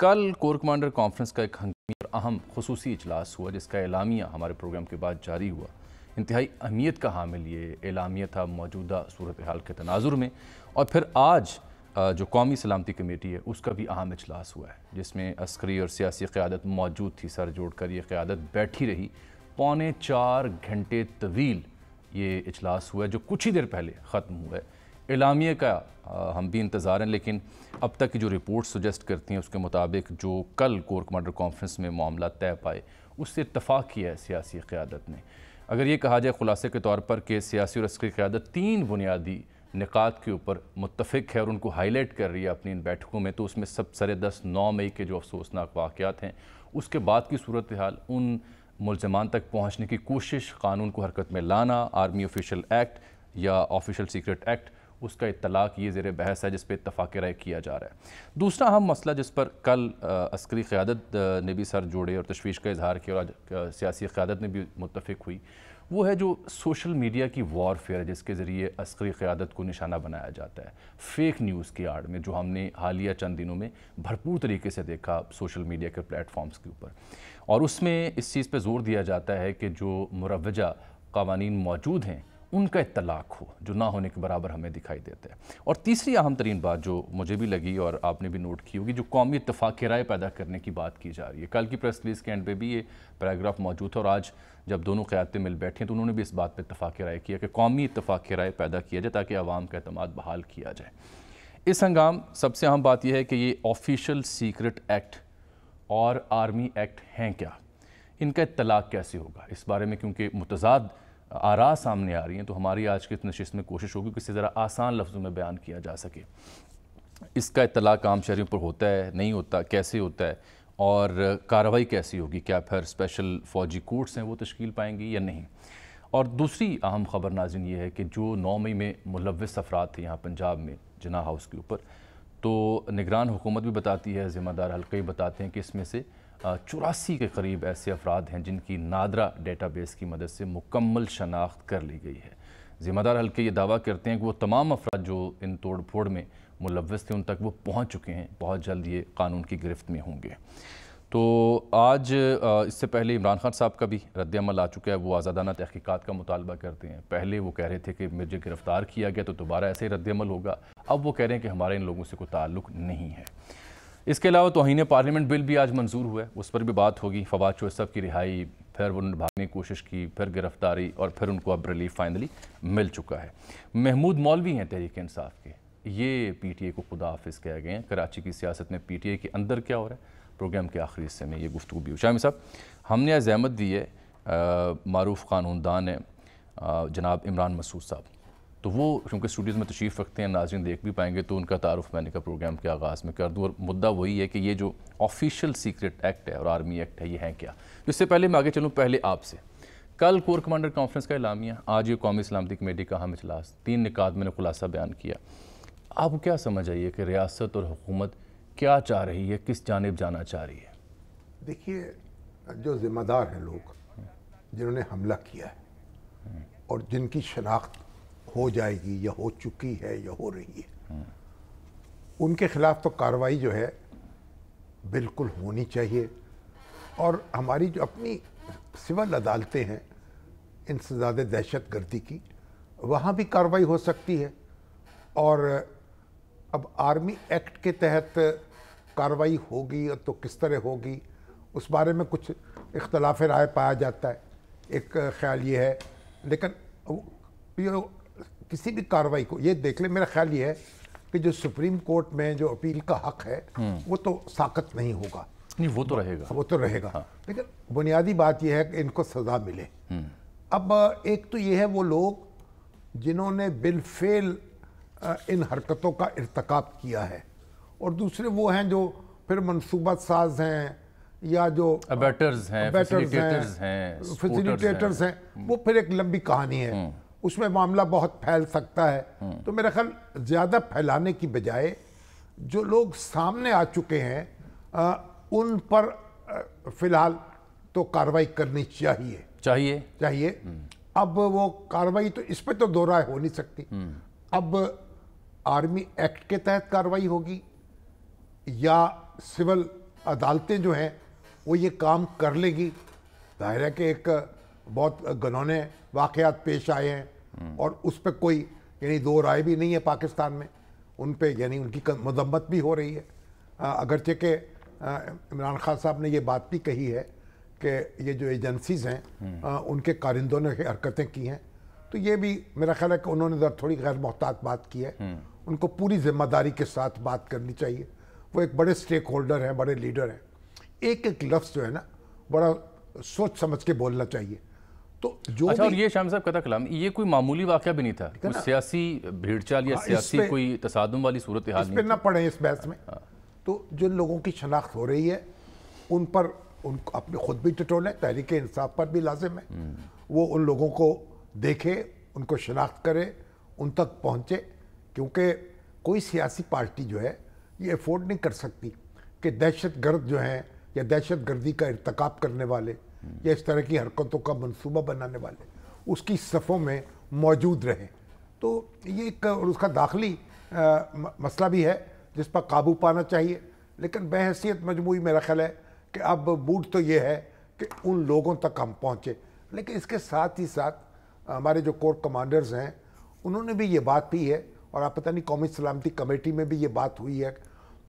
कल core commander conference का एक हंगामी और अहम खुसूसी इजलास हुआ जिसका एलामिया हमारे प्रोग्राम के बाद जारी हुआ। इंतहाई अहमियत का हामिल ये एलामिया था मौजूदा सूरत हाल के तनाजुर में। और फिर आज जो कौमी सलामती कमेटी है उसका भी अहम इजलास हुआ है जिसमें अस्करी और सियासी क़यादत मौजूद थी। सर जोड़कर ये क़यादत बैठी रही। 3.25 घंटे तवील ये इजलास हुआ है जो कुछ ही देर पहले ख़त्म हुआ है। एलामिया का हम भी इंतज़ार हैं, लेकिन अब तक की जो रिपोर्ट सजेस्ट करती हैं उसके मुताबिक जो कल कोर कमांडर कॉन्फ्रेंस में मामला तय पाए उससे इत्तफ़ाक़ किया है सियासी क़यादत ने। अगर ये कहा जाए ख़ुलासे के तौर पर कि सियासी और अस्करी क़यादत 3 बुनियादी निकात के ऊपर मुत्तफ़िक़ है और उनको हाईलाइट कर रही है अपनी इन बैठकों में, तो उसमें सब सर-ए-दस्त 9 मई के जो अफसोसनाक वाक़यात हैं उसके बाद की सूरत हाल, उन मुल्ज़मान तक पहुँचने की कोशिश, कानून को हरकत में लाना, आर्मी ऑफिशियल एक्ट या ऑफिशियल सीक्रेट एक्ट उसका इत्तलाक, ये ज़ेर बहस है जिस पर इत्तफ़ाक़ राय किया जा रहा है। दूसरा अहम मसला जिस पर कल अस्करी क़यादत ने भी सर जोड़े और तशवीश का इजहार किया और आज सियासी क़यादत ने भी मुत्तफ़िक़ हुई, वो है जो सोशल मीडिया की वॉरफेयर जिसके ज़रिए अस्करी क़यादत को निशाना बनाया जाता है फ़ेक न्यूज़ की आड़ में, जो हमने हालिया चंद दिनों में भरपूर तरीके से देखा सोशल मीडिया के प्लेटफॉर्म्स के ऊपर। और उसमें इस चीज़ पर ज़ोर दिया जाता है कि जो मुरव्वजा क़वानीन मौजूद हैं उनका इत्तलाक हो, जो ना होने के बराबर हमें दिखाई देता है। और तीसरी अहम तरीन बात जो मुझे भी लगी और आपने भी नोट की होगी, जो कौमी इत्तफ़ाक़ राय पैदा करने की बात की जा रही है। कल की प्रेस रिलीज़ के एंड पे भी ये पैराग्राफ मौजूद था और आज जब दोनों क़यादतें मिल बैठी हैं तो उन्होंने भी इस बात पर इत्तफ़ाक़ राय किया कि कौमी इत्तफ़ाक़ राय पैदा किया जाए ताकि आवाम का एतमाद बहाल किया जाए। इस हंगाम सबसे अहम बात यह है कि ये ऑफिशियल सीक्रेट एक्ट और आर्मी एक्ट हैं क्या, इनका इत्तलाक कैसे होगा, इस बारे में क्योंकि मुतज़ाद आरा सामने आ रही हैं, तो हमारी आज की इस नशिस्त में कोशिश होगी कि इसे ज़रा आसान लफ्ज़ों में बयान किया जा सके। इसका इत्तलाक आम शहरियों पर होता है, नहीं होता, कैसे होता है और कार्रवाई कैसी होगी, क्या फिर स्पेशल फ़ौजी कोर्ट्स हैं वो तश्कील पाएंगी या नहीं। और दूसरी अहम ख़बर नाज़रीन ये है कि जो 9 मई में मुलव्वस अफराद थे यहाँ पंजाब में जिन्ना हाउस के ऊपर, तो निगरान हुकूमत भी बताती है, ज़िम्मेदार हल्के भी बताते हैं कि इसमें से 84 के करीब ऐसे अफराद हैं जिनकी नादरा डेटाबेस की मदद से मुकम्मल शनाख्त कर ली गई है। ज़िम्मेदार हल्के ये दावा करते हैं कि वो तमाम अफराद जो इन तोड़ फोड़ में मुलव्वस थे उन तक वो पहुँच चुके हैं, बहुत जल्द ये कानून की गिरफ्त में होंगे। तो आज इससे पहले इमरान खान साहब का भी रद्द-ए-अमल आ चुका है, वो आज़ादाना तहक़ीक़ात का मुतालबा करते हैं। पहले वो कह रहे थे कि मुझे गिरफ़्तार किया गया तो दोबारा ऐसे ही रद्द-ए-अमल होगा, अब वो कह रहे हैं कि हमारा इन लोगों से कोई ताल्लुक़ नहीं है। इसके अलावा तौहीन पार्लियामेंट बिल भी आज मंजूर हुआ है, उस पर भी बात होगी। फवाद चौहद की रिहाई, फिर उन्होंने भागने की कोशिश की, फिर गिरफ्तारी और फिर उनको अब रिलीफ फाइनली मिल चुका है। महमूद मौलवी हैं तहरीक इंसाफ के, ये PTI को खुदा हाफिज़ कह गए हैं। कराची की सियासत में PTI के अंदर क्या हो रहा है, प्रोग्राम के आखिरी हिस्से में ये गुफ्तगू भी हो। शामी साहब, हमने आज ज़हमत दी है, मारूफ कानूनदान है जनाब इमरान मसूद साहब, तो वो क्योंकि स्टूडियोज़ में तशरीफ़ रखते हैं, नाज़रीन देख भी पाएंगे, तो उनका तारुफ मैंने कहा प्रोग्राम के आगाज़ में कर दूँ। और मुद्दा वही है कि ये जो ऑफिशियल सीक्रेट एक्ट है और आर्मी एक्ट है ये हैं क्या। इससे पहले मैं आगे चलूँ, पहले आपसे, कल कोर कमांडर कॉन्फ्रेंस का एलामिया, आज ये कौमी सलामती कमेटी का अहम इजलास, 3 निकात मैंने खुलासा बयान किया। आपको क्या समझ आई है कि रियासत और हुकूमत क्या चाह रही है, किस जानिब जाना चाह रही है? देखिए, जो ज़िम्मेदार हैं लोग जिन्होंने हमला किया है और जिनकी शनाख्त हो जाएगी या हो चुकी है या हो रही है, उनके खिलाफ तो कार्रवाई जो है बिल्कुल होनी चाहिए। और हमारी जो अपनी सिविल अदालतें हैं इंसदाद दहशत गर्दी की, वहाँ भी कार्रवाई हो सकती है। और अब आर्मी एक्ट के तहत कार्रवाई होगी तो किस तरह होगी, उस बारे में कुछ इख्तलाफ राय पाया जाता है। एक ख्याल ये है, लेकिन किसी भी कार्रवाई को ये देख ले, मेरा ख्याल ये है कि जो सुप्रीम कोर्ट में जो अपील का हक है वो तो साकत नहीं होगा। नहीं, वो तो रहेगा, वो तो रहेगा। हाँ। लेकिन बुनियादी बात यह है कि इनको सज़ा मिले। अब एक तो ये है वो लोग जिन्होंने बिलफेल इन हरकतों का इर्तकाब किया है, और दूसरे वो हैं जो फिर मनसूबा साज हैं या जो अबैटर्स हैं, फैसिलिटेटर्स हैं, वो फिर एक लंबी कहानी है, उसमें मामला बहुत फैल सकता है। तो मेरा ख्याल ज़्यादा फैलाने की बजाय जो लोग सामने आ चुके हैं उन पर फ़िलहाल तो कार्रवाई करनी चाहिए। अब वो कार्रवाई तो इस पर तो दो राय हो नहीं सकती। अब आर्मी एक्ट के तहत कार्रवाई होगी या सिविल عدالتیں جو ہیں وہ یہ کام کر لیں گی. ظاہر ہے کہ ایک بہت گنونے واقعات پیش آئے ہیں اور اس پہ کوئی یعنی دو رائے بھی نہیں ہے پاکستان میں, ان پہ یعنی ان کی مذمت بھی ہو رہی ہے, اگرچہ کہ عمران خان صاحب نے یہ بات بھی کہی ہے کہ یہ جو ایجنسیز ہیں ان کے کارندوں نے حرکتیں کی ہیں, تو یہ بھی میرا خیال ہے کہ انہوں نے ذرا تھوڑی غیر محتاط بات کی ہے. ان کو پوری ذمہ داری کے ساتھ بات کرنی چاہیے. وہ ایک بڑے سٹیک ہولڈر ہیں, بڑے لیڈر ہیں. ایک ایک لفظ جو ہے نا بڑا سوچ سمجھ کے بولنا چاہیے. تو جو اچھا, اور یہ شامی صاحب قطع کلام, یہ کوئی معمولی واقعہ بھی نہیں تھا, کوئی سیاسی بھیڑ چال یا سیاسی کوئی تصادم والی صورتحال نہیں, اس پہ نہ پڑیں اس بحث میں. تو جن لوگوں کی شناخت ہو رہی ہے ان پر ان کو اپنے خود بھی ٹٹولیں, تحریک انصاف پر بھی لازم ہے وہ ان لوگوں کو دیکھے, ان کو شناخت کرے, ان تک پہنچے, کیونکہ کوئی سیاسی پارٹی جو ہے یہ افورڈ نہیں کر سکتی کہ دہشت گرد جو ہیں یا دہشت گردی کا ارتکاب کرنے والے یا اس طرح کی حرکتوں کا منصوبہ بنانے والے اس کی صفوں میں موجود رہیں. تو یہ ایک اس کا داخلی مسئلہ بھی ہے جس پر قابو پانا چاہیے, لیکن بحیثیت مجموعی میرا خیال ہے کہ اب بوٹ تو یہ ہے کہ ان لوگوں تک ہم پہنچے. لیکن اس کے ساتھ ہی ساتھ ہمارے جو کور کمانڈرز ہیں انہوں نے بھی یہ بات بھی ہے, اور آپ پتہ نہیں قومی سلامتی کمیٹی میں بھی یہ بات ہوئی ہے